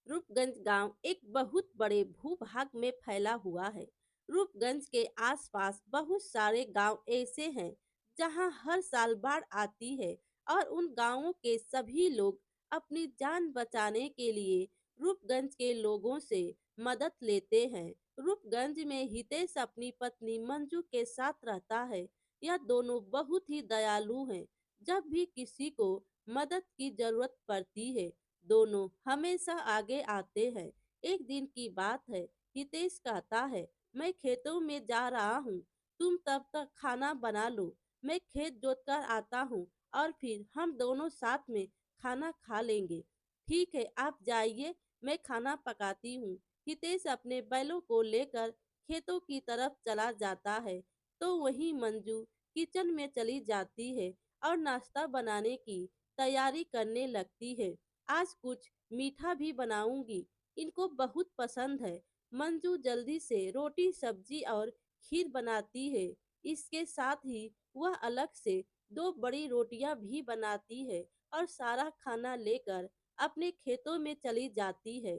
रूपगंज गांव एक बहुत बड़े भूभाग में फैला हुआ है। रूपगंज के आसपास बहुत सारे गांव ऐसे हैं जहां हर साल बाढ़ आती है और उन गांवों के सभी लोग अपनी जान बचाने के लिए रूपगंज के लोगों से मदद लेते हैं। रूपगंज में हितेश अपनी पत्नी मंजू के साथ रहता है। यह दोनों बहुत ही दयालु हैं। जब भी किसी को मदद की जरूरत पड़ती है दोनों हमेशा आगे आते हैं। एक दिन की बात है, हितेश कहता है, मैं खेतों में जा रहा हूँ, तुम तब तक खाना बना लो। मैं खेत जोत कर आता हूँ और फिर हम दोनों साथ में खाना खा लेंगे। ठीक है, आप जाइए, मैं खाना पकाती हूँ। हितेश अपने बैलों को लेकर खेतों की तरफ चला जाता है तो वहीं मंजू किचन में चली जाती है और नाश्ता बनाने की तैयारी करने लगती है। आज कुछ मीठा भी बनाऊंगी, इनको बहुत पसंद है। मंजू जल्दी से रोटी सब्जी और खीर बनाती है। इसके साथ ही वह अलग से दो बड़ी रोटियां भी बनाती है और सारा खाना लेकर अपने खेतों में चली जाती है।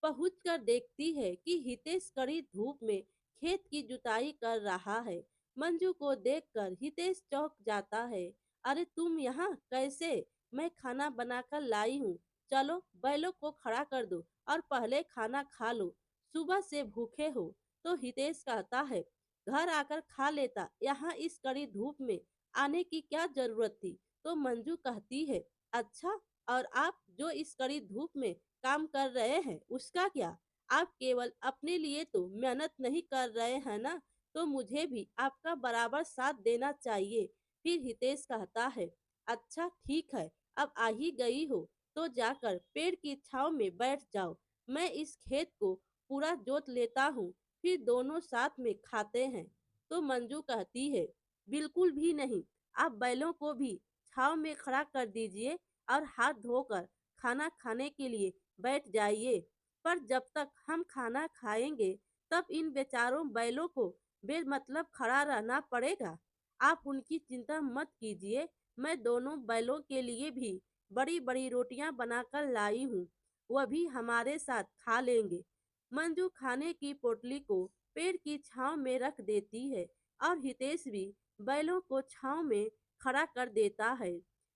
पहुंचकर देखती है कि हितेश कड़ी धूप में खेत की जुताई कर रहा है। मंजू को देखकर हितेश चौंक जाता है। अरे तुम यहाँ कैसे? मैं खाना बनाकर लाई हूँ। चलो बैलों को खड़ा कर दो और पहले खाना खा लो। सुबह से भूखे हो। तो हितेश कहता है, घर आकर खा लेता, यहाँ इस कड़ी धूप में आने की क्या जरूरत थी? तो मंजू कहती है, अच्छा, और आप जो इस कड़ी धूप में काम कर रहे हैं उसका क्या? आप केवल अपने लिए तो मेहनत नहीं कर रहे हैं ना, तो मुझे भी आपका बराबर साथ देना चाहिए। फिर हितेश कहता है, अच्छा ठीक है, अब आ ही गई हो तो जाकर पेड़ की छांव में बैठ जाओ। मैं इस खेत को पूरा जोत लेता हूँ, फिर दोनों साथ में खाते हैं। तो मंजू कहती है, बिल्कुल भी नहीं, आप बैलों को भी छांव में खड़ा कर दीजिए और हाथ धोकर खाना खाने के लिए बैठ जाइए। पर जब तक हम खाना खाएंगे तब इन बेचारों बैलों को बेमतलब खड़ा रहना पड़ेगा। आप उनकी चिंता मत कीजिए, मैं दोनों बैलों के लिए भी बड़ी बड़ी रोटियां बनाकर लाई हूँ, वह भी हमारे साथ खा लेंगे। मंजू खाने की पोटली को पेड़ की छांव में रख देती है और हितेश भी बैलों को छांव में खड़ा कर देता है।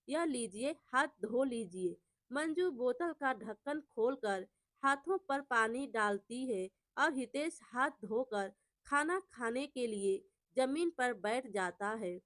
यह लीजिए, हाथ धो लीजिए। मंजू बोतल का ढक्कन खोलकर हाथों पर पानी डालती है और हितेश हाथ धोकर खाना खाने के लिए जमीन पर बैठ जाता है।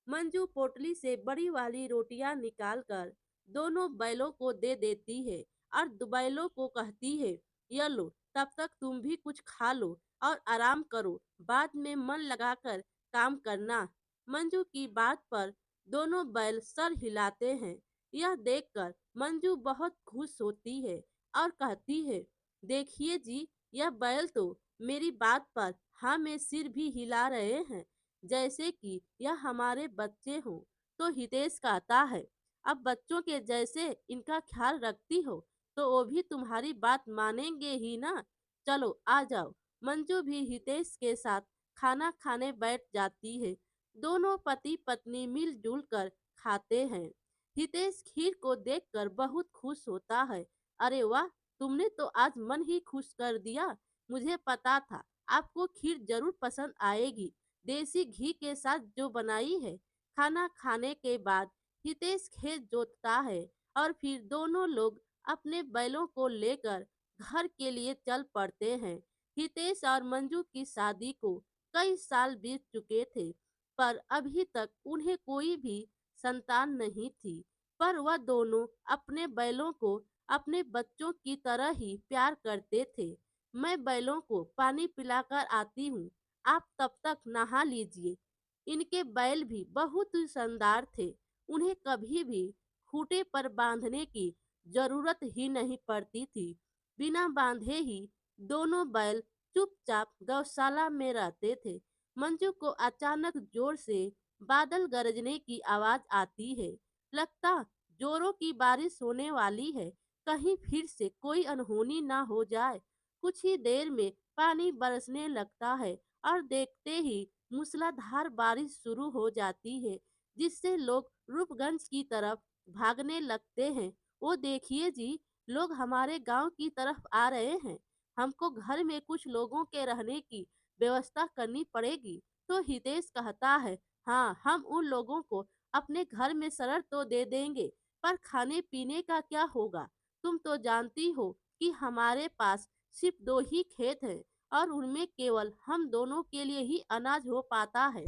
मंजू पोटली से बड़ी वाली रोटियां निकालकर दोनों बैलों को दे देती है और बैलों को कहती है, यह लो, तब तक तुम भी कुछ खा लो और आराम करो, बाद में मन लगाकर काम करना। मंजू की बात पर दोनों बैल सर हिलाते हैं। यह देखकर मंजू बहुत खुश होती है और कहती है, देखिए जी, यह बैल तो मेरी बात पर हाँ में सिर भी हिला रहे हैं, जैसे कि यह हमारे बच्चे हों। तो हितेश कहता है, अब बच्चों के जैसे इनका ख्याल रखती हो तो वो भी तुम्हारी बात मानेंगे ही ना। चलो आ जाओ। मंजू भी हितेश के साथ खाना खाने बैठ जाती है। दोनों पति पत्नी मिलजुल कर खाते हैं। हितेश खीर को देखकर बहुत खुश होता है। अरे वाह, तुमने तो आज मन ही खुश कर दिया। मुझे पता था आपको खीर जरूर पसंद आएगी, देसी घी के साथ जो बनाई है। खाना खाने के बाद हितेश खेत जोतता है और फिर दोनों लोग अपने बैलों को लेकर घर के लिए चल पड़ते हैं। हितेश और मंजू की शादी को कई साल बीत चुके थे, पर अभी तक उन्हें कोई भी संतान नहीं थी। पर वह दोनों अपने बैलों को अपने बच्चों की तरह ही प्यार करते थे। मैं बैलों को पानी पिलाकर आती हूँ, आप तब तक नहा लीजिए। इनके बैल भी बहुत ही शानदार थे, उन्हें कभी भी खूंटे पर बांधने की जरूरत ही नहीं पड़ती थी। बिना बांधे ही दोनों बैल चुपचाप गौशाला में रहते थे। मंजू को अचानक जोर से बादल गरजने की आवाज आती है। लगता जोरों की बारिश होने वाली है, कहीं फिर से कोई अनहोनी ना हो जाए। कुछ ही देर में पानी बरसने लगता है और देखते ही मूसलाधार बारिश शुरू हो जाती है, जिससे लोग रूपगंज की तरफ भागने लगते हैं। वो देखिए जी, लोग हमारे गांव की तरफ आ रहे हैं। हमको घर में कुछ लोगों के रहने की व्यवस्था करनी पड़ेगी। तो हितेश कहता है, हाँ, हम उन लोगों को अपने घर में शरण तो दे देंगे, पर खाने पीने का क्या होगा? तुम तो जानती हो कि हमारे पास सिर्फ 2 ही खेत हैं और उनमें केवल हम दोनों के लिए ही अनाज हो पाता है।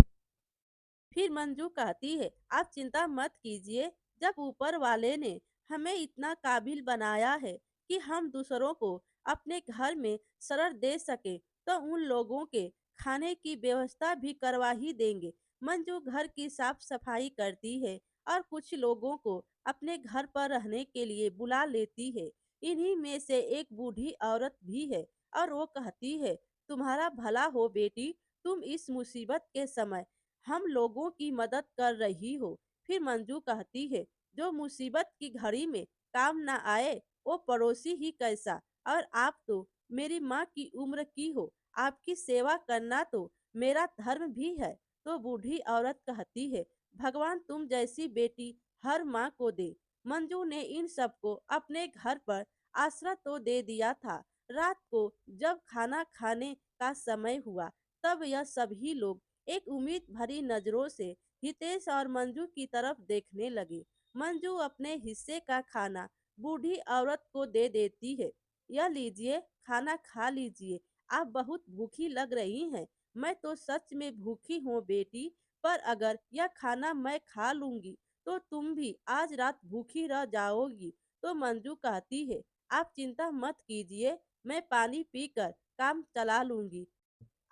फिर मंजू कहती है, आप चिंता मत कीजिए। जब ऊपर वाले ने हमें इतना काबिल बनाया है कि हम दूसरों को अपने घर में शरण दे सके, तो उन लोगों के खाने की व्यवस्था भी करवा ही देंगे। मंजू घर की साफ सफाई करती है और कुछ लोगों को अपने घर पर रहने के लिए बुला लेती है। इन्हीं में से एक बूढ़ी औरत भी है और वो कहती है, तुम्हारा भला हो बेटी, तुम इस मुसीबत के समय हम लोगों की मदद कर रही हो। फिर मंजू कहती है, जो मुसीबत की घड़ी में काम ना आए वो पड़ोसी ही कैसा। और आप तो मेरी माँ की उम्र की हो, आपकी सेवा करना तो मेरा धर्म भी है। तो बूढ़ी औरत कहती है, भगवान तुम जैसी बेटी हर माँ को दे। मंजू ने इन सबको अपने घर पर आश्रय तो दे दिया था। रात को जब खाना खाने का समय हुआ, तब यह सभी लोग एक उम्मीद भरी नजरों से हितेश और मंजू की तरफ देखने लगे। मंजू अपने हिस्से का खाना बूढ़ी औरत को दे देती है। यह लीजिए, खाना खा लीजिए, आप बहुत भूखी लग रही हैं। मैं तो सच में भूखी हूँ बेटी, पर अगर यह खाना मैं खा लूंगी तो तुम भी आज रात भूखी रह जाओगी। तो मंजू कहती है, आप चिंता मत कीजिए, मैं पानी पीकर काम चला लूंगी।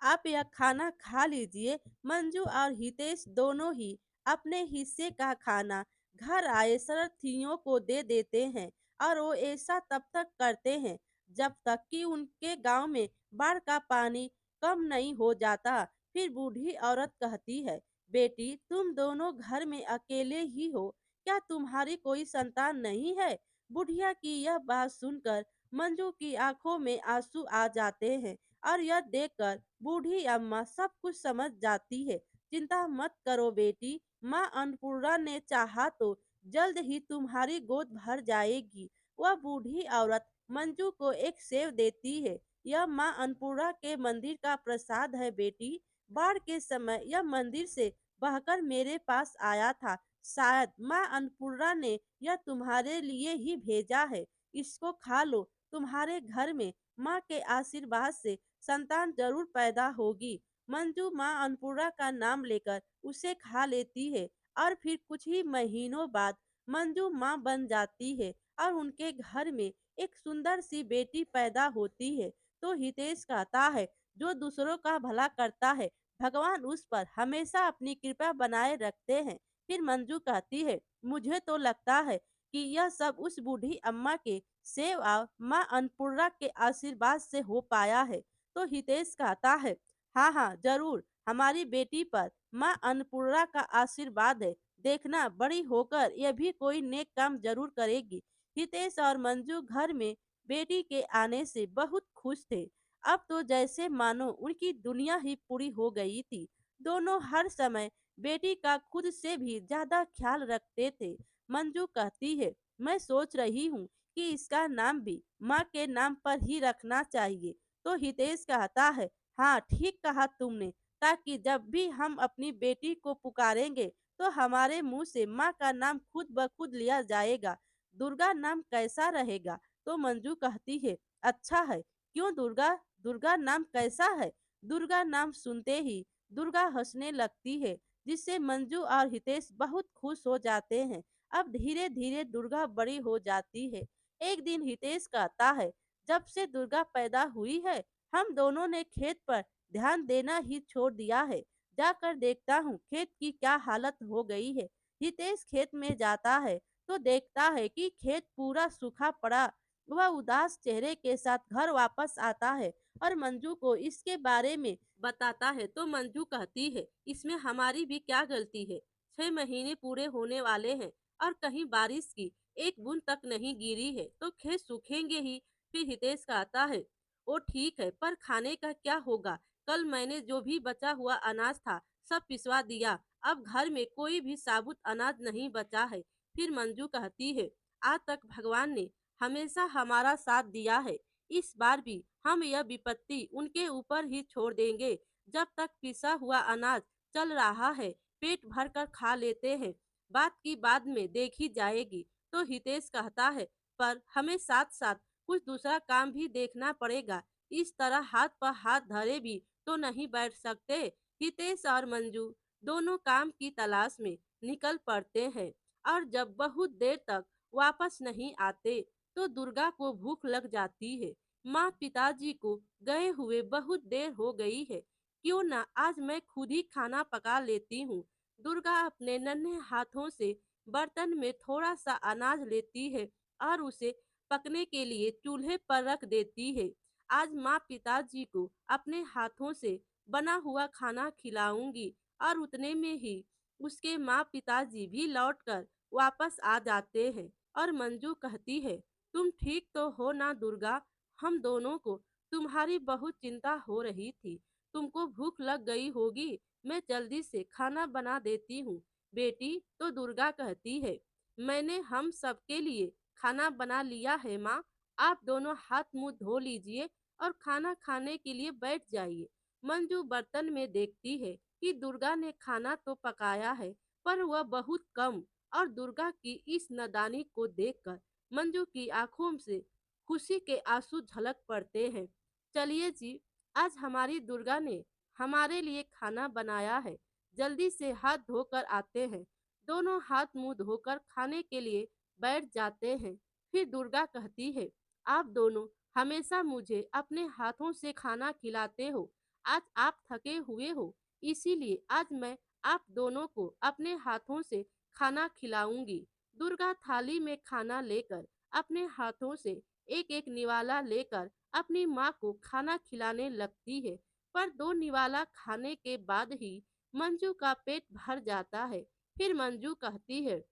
आप यह खाना खा लीजिए। मंजू और हितेश दोनों ही अपने हिस्से का खाना घर आए शरणार्थियों को दे देते हैं और वो ऐसा तब तक करते हैं जब तक कि उनके गांव में बाढ़ का पानी कम नहीं हो जाता। फिर बूढ़ी औरत कहती है, बेटी तुम दोनों घर में अकेले ही हो, क्या तुम्हारी कोई संतान नहीं है? बुढ़िया की यह बात सुनकर मंजू की आंखों में आंसू आ जाते हैं और यह देखकर बूढ़ी अम्मा सब कुछ समझ जाती है। चिंता मत करो बेटी, माँ अन्नपूर्णा ने चाहा तो जल्द ही तुम्हारी गोद भर जाएगी। वह बूढ़ी औरत मंजू को एक सेव देती है। यह माँ अन्नपूर्णा के मंदिर का प्रसाद है बेटी। बाढ़ के समय यह मंदिर से बहकर मेरे पास आया था। शायद माँ अन्नपूर्णा ने यह तुम्हारे लिए ही भेजा है। इसको खा लो, तुम्हारे घर में माँ के आशीर्वाद से संतान जरूर पैदा होगी। मंजू माँ अन्नपूर्णा का नाम लेकर उसे खा लेती है और फिर कुछ ही महीनों बाद मंजू माँ बन जाती है और उनके घर में एक सुंदर सी बेटी पैदा होती है। तो हितेश कहता है, जो दूसरों का भला करता है भगवान उस पर हमेशा अपनी कृपा बनाए रखते हैं। फिर मंजू कहती है, मुझे तो लगता है कि यह सब उस बूढ़ी अम्मा के सेव और माँ अन्नपूर्णा के आशीर्वाद से हो पाया है। तो हितेश कहता है, हाँ हाँ जरूर, हमारी बेटी पर माँ अन्नपूर्णा का आशीर्वाद है। देखना बड़ी होकर यह भी कोई नेक काम जरूर करेगी। हितेश और मंजू घर में बेटी के आने से बहुत खुश थे। अब तो जैसे मानो उनकी दुनिया ही पूरी हो गई थी। दोनों हर समय बेटी का खुद से भी ज्यादा ख्याल रखते थे। मंजू कहती है, मैं सोच रही हूँ कि इसका नाम भी माँ के नाम पर ही रखना चाहिए। तो हितेश कहता है, हाँ ठीक कहा तुमने, ताकि जब भी हम अपनी बेटी को पुकारेंगे तो हमारे मुंह से माँ का नाम खुद ब खुद लिया जाएगा। दुर्गा नाम कैसा रहेगा? तो मंजू कहती है, अच्छा है। क्यों दुर्गा? दुर्गा नाम कैसा है? दुर्गा नाम सुनते ही दुर्गा हंसने लगती है, जिससे मंजू और हितेश बहुत खुश हो जाते हैं। अब धीरे धीरे दुर्गा बड़ी हो जाती है। एक दिन हितेश कहता है, जब से दुर्गा पैदा हुई है हम दोनों ने खेत पर ध्यान देना ही छोड़ दिया है। जाकर देखता हूँ खेत की क्या हालत हो गई है। हितेश खेत में जाता है तो देखता है कि खेत पूरा सूखा पड़ा। वह उदास चेहरे के साथ घर वापस आता है और मंजू को इसके बारे में बताता है। तो मंजू कहती है, इसमें हमारी भी क्या गलती है? 6 महीने पूरे होने वाले हैं और कहीं बारिश की एक बूंद तक नहीं गिरी है, तो खेत सूखेंगे ही। फिर हितेश कहता है, वो ठीक है, पर खाने का क्या होगा? कल मैंने जो भी बचा हुआ अनाज था सब पिसवा दिया, अब घर में कोई भी साबुत अनाज नहीं बचा है। फिर मंजू कहती है, आज तक भगवान ने हमेशा हमारा साथ दिया है। इस बार भी हम यह विपत्ति उनके ऊपर ही छोड़ देंगे। जब तक पिसा हुआ अनाज चल रहा है, पेट भर कर खा लेते हैं, बात की बाद में देखी जाएगी। तो हितेश कहता है, पर हमें साथ साथ कुछ दूसरा काम भी देखना पड़ेगा। इस तरह हाथ पर हाथ धरे भी तो नहीं बैठ सकते। हितेश और मंजू दोनों काम की तलाश में निकल पड़ते हैं और जब बहुत देर तक वापस नहीं आते तो दुर्गा को भूख लग जाती है। माँ पिताजी को गए हुए बहुत देर हो गई है, क्यों ना आज मैं खुद ही खाना पका लेती हूँ। दुर्गा अपने नन्हे हाथों से बर्तन में थोड़ा सा अनाज लेती है और उसे पकने के लिए चूल्हे पर रख देती है। आज माँ पिताजी को अपने हाथों से बना हुआ खाना खिलाऊंगी और उतने में ही उसके माँ पिताजी भी लौटकर वापस आ जाते हैं और मंजू कहती है, तुम ठीक तो हो ना दुर्गा? हम दोनों को तुम्हारी बहुत चिंता हो रही थी। तुमको भूख लग गई होगी, मैं जल्दी से खाना बना देती हूँ। बेटी, तो दुर्गा कहती है, मैंने हम सबके लिए खाना बना लिया है माँ। आप दोनों हाथ मुंह धो लीजिए और खाना खाने के लिए बैठ जाइए। मंजू बर्तन में देखती है कि दुर्गा ने खाना तो पकाया है, पर वह बहुत कम। और दुर्गा की इस नादानी को देखकर मंजू की आंखों से खुशी के आंसू झलक पड़ते हैं। चलिए जी, आज हमारी दुर्गा ने हमारे लिए खाना बनाया है, जल्दी से हाथ धोकर आते हैं। दोनों हाथ मुंह धोकर खाने के लिए बैठ जाते हैं। फिर दुर्गा कहती है, आप दोनों हमेशा मुझे अपने हाथों से खाना खिलाते हो। आज आप थके हुए हो, इसीलिए आज मैं आप दोनों को अपने हाथों से खाना खिलाऊंगी। दुर्गा थाली में खाना लेकर अपने हाथों से एक एक निवाला लेकर अपनी माँ को खाना खिलाने लगती है। पर दो निवाला खाने के बाद ही मंजू का पेट भर जाता है। फिर मंजू कहती है,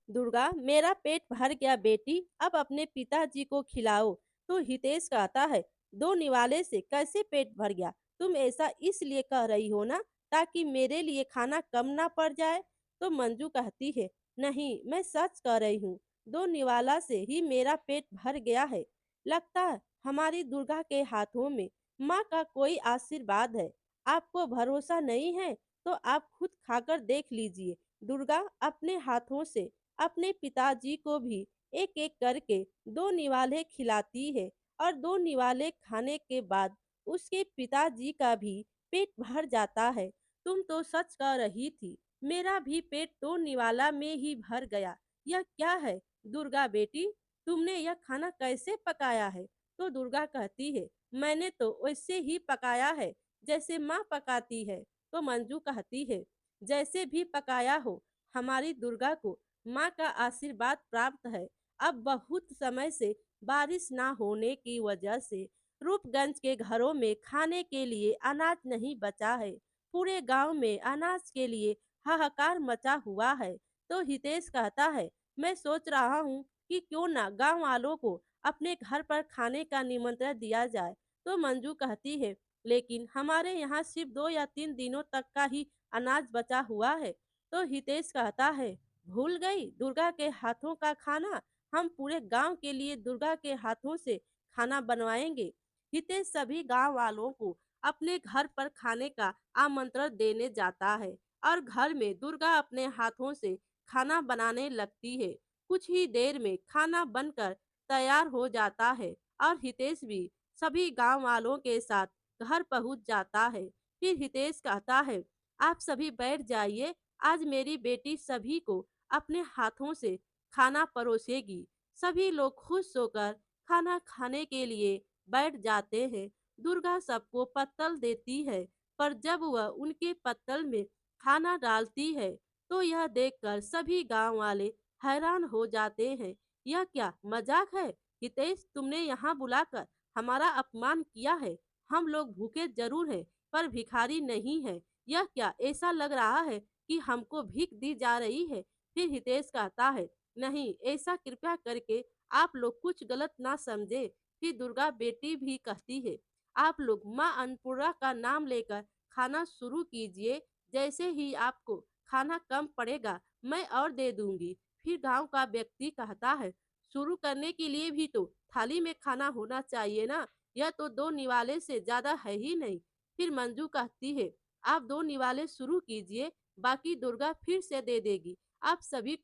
दुर्गा, मेरा पेट भर गया बेटी, अब अपने पिताजी को खिलाओ। तो हितेश कहता है, दो निवाले से कैसे पेट भर गया? तुम ऐसा इसलिए कह रही हो ना, ताकि मेरे लिए खाना कम ना पड़ जाए? तो मंजू कहती है, नहीं, मैं सच कह रही हूँ, दो निवाला से ही मेरा पेट भर गया है। लगता है हमारी दुर्गा के हाथों में माँ का कोई आशीर्वाद है। आपको भरोसा नहीं है तो आप खुद खाकर देख लीजिए। दुर्गा अपने हाथों से अपने पिताजी को भी एक एक करके दो निवाले खिलाती है और दो निवाले खाने के बाद उसके पिताजी का भी पेट भर जाता है। तुम तो सच कह रही थी, मेरा भी पेट दो निवाला में ही भर गया। यह क्या है दुर्गा बेटी, तुमने यह खाना कैसे पकाया है? तो दुर्गा कहती है, मैंने तो वैसे ही पकाया है जैसे माँ पकाती है। तो मंजू कहती है, जैसे भी पकाया हो, हमारी दुर्गा को माँ का आशीर्वाद प्राप्त है। अब बहुत समय से बारिश ना होने की वजह से रूपगंज के घरों में खाने के लिए अनाज नहीं बचा है। पूरे गांव में अनाज के लिए हाहाकार मचा हुआ है। तो हितेश कहता है, मैं सोच रहा हूँ कि क्यों ना गांव वालों को अपने घर पर खाने का निमंत्रण दिया जाए। तो मंजू कहती है, लेकिन हमारे यहाँ सिर्फ 2 या 3 दिनों तक का ही अनाज बचा हुआ है। तो हितेश कहता है, भूल गई दुर्गा के हाथों का खाना? हम पूरे गांव के लिए दुर्गा के हाथों से खाना बनवाएंगे। हितेश सभी गांव वालों को अपने घर पर खाने का आमंत्रण देने जाता है और घर में दुर्गा अपने हाथों से खाना बनाने लगती है। कुछ ही देर में खाना बनकर तैयार हो जाता है और हितेश भी सभी गांव वालों के साथ घर पहुंच जाता है। फिर हितेश कहता है, आप सभी बैठ जाइए, आज मेरी बेटी सभी को अपने हाथों से खाना परोसेगी। सभी लोग खुश होकर खाना खाने के लिए बैठ जाते हैं। दुर्गा सबको पत्तल देती है, पर जब वह उनके पत्तल में खाना डालती है तो यह देखकर सभी गांव वाले हैरान हो जाते हैं। यह क्या मजाक है? हितेश, तुमने यहाँ बुलाकर हमारा अपमान किया है। हम लोग भूखे जरूर हैं, पर भिखारी नहीं है। यह क्या ऐसा लग रहा है कि हमको भीख दी जा रही है? फिर हितेश कहता है, नहीं, ऐसा कृपया करके आप लोग कुछ गलत ना समझे। फिर दुर्गा बेटी भी कहती है, आप लोग माँ अन्नपूर्णा का नाम लेकर खाना शुरू कीजिए। जैसे ही आपको खाना कम पड़ेगा, मैं और दे दूंगी। फिर गांव का व्यक्ति कहता है, शुरू करने के लिए भी तो थाली में खाना होना चाहिए ना। यह तो 2 निवाले से ज़्यादा है ही नहीं। फिर मंजू कहती है, आप 2 निवाले शुरू कीजिए, बाकी दुर्गा फिर से दे देगी। आप सभी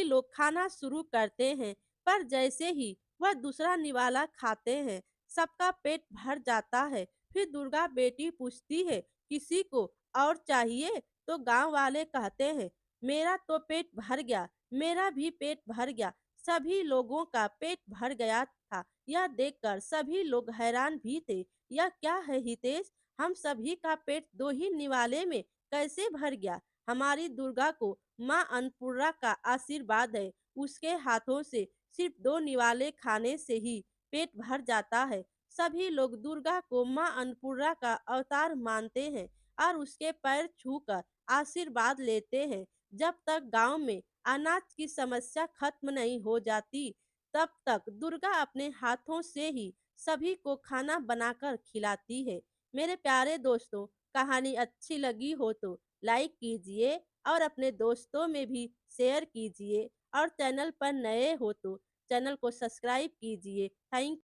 लोग खाना शुरू करते हैं, पर जैसे ही वह दूसरा निवाला खाते हैं, सबका पेट भर जाता है। फिर दुर्गा बेटी पूछती है, किसी को और चाहिए? तो गांव वाले कहते हैं, मेरा तो पेट भर गया, मेरा भी पेट भर गया। सभी लोगों का पेट भर गया था। यह देखकर सभी लोग हैरान भी थे। यह क्या है हितेश? हम सभी का पेट 2 ही निवाले में कैसे भर गया? हमारी दुर्गा को माँ अन्नपूर्णा का आशीर्वाद है। उसके हाथों से सिर्फ 2 निवाले खाने से ही पेट भर जाता है। सभी लोग दुर्गा को माँ अन्नपूर्णा का अवतार मानते हैं और उसके पैर छूकर आशीर्वाद लेते हैं। जब तक गांव में अनाज की समस्या खत्म नहीं हो जाती, तब तक दुर्गा अपने हाथों से ही सभी को खाना बनाकर खिलाती है। मेरे प्यारे दोस्तों, कहानी अच्छी लगी हो तो लाइक कीजिए और अपने दोस्तों में भी शेयर कीजिए और चैनल पर नए हो तो चैनल को सब्सक्राइब कीजिए। थैंक